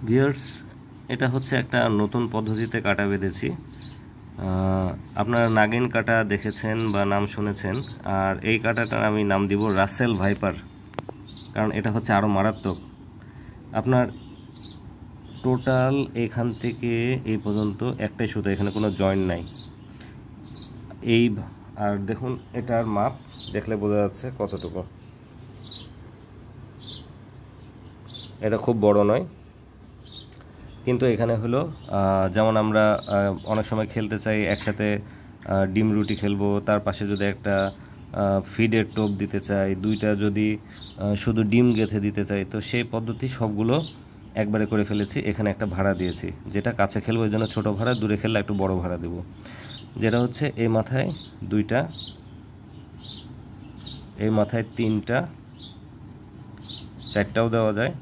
Viewers, এটা হচ্ছে একটা নতুন পদ্ধতিতে কাটা বেঁধেছি। আপনারা নাগিন কাটা দেখেছেন বা নাম শুনেছেন, আর এই কাটাটার আমি নাম দিব রাসেল ভাইপার, কারণ এটা হচ্ছে আরও মারাত্মক। আপনার টোটাল এখান থেকে এই পর্যন্ত একটাই সুতো, এখানে কোনো জয়েন্ট নাই। এই আর দেখুন এটার মাপ দেখলে বোঝা যাচ্ছে কতটুকু। এটা খুব বড় নয়, কিন্তু এখানে হলো যেমন আমরা অনেক সময় খেলতে চাই একসাথে ডিম রুটি খেলবো, তার পাশে যদি একটা ফিডের টোপ দিতে চাই, দুইটা যদি শুধু ডিম গেঁথে দিতে চাই, তো সেই পদ্ধতি সবগুলো একবারে করে ফেলেছি। এখানে একটা ভাড়া দিয়েছি, যেটা কাছে খেলবো ওই জন্য ছোটো ভাড়া, দূরে খেললে একটু বড় ভাড়া দেব। যেটা হচ্ছে এই মাথায় দুইটা, এই মাথায় তিনটা, চারটাও দেওয়া যায়,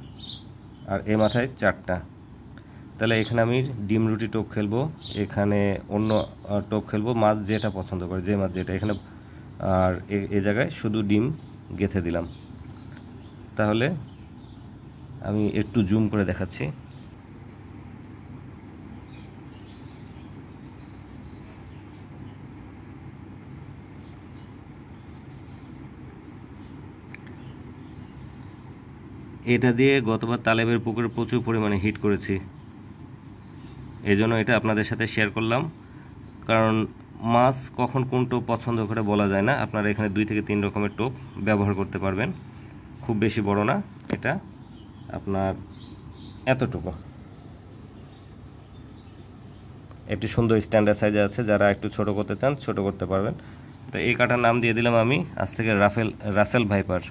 আর এই মাথায় চারটা। তাহলে এখানে আমি ডিম রুটি টোপ খেলবো, এখানে অন্য টোপ খেলবো, মাছ যেটা পছন্দ করে, যে মাছ যেটা এখানে, আর এই জায়গায় শুধু ডিম গেঁথে দিলাম। তাহলে আমি একটু জুম করে দেখাচ্ছি। এটা দিয়ে গতবার তালেবের পুকুরে প্রচুর পরিমাণে হিট করেছি, এই জন্য এটা আপনাদের সাথে শেয়ার করলাম। কারণ মাছ কখন কোন টোপ পছন্দ করে বলা যায় না। আপনারা এখানে 2 থেকে 3 রকমের টোপ ব্যবহার করতে পারবেন, খুব বেশি বড় না, এটা আপনার এতটুকু। একটু সুন্দর স্ট্যান্ডার্ড সাইজে আছে, যারা একটু ছোট করতে চান ছোট করতে পারবেন। তো এই কাটার নাম দিয়ে দিলাম আমি আজ থেকে রাসেল ভাইপার।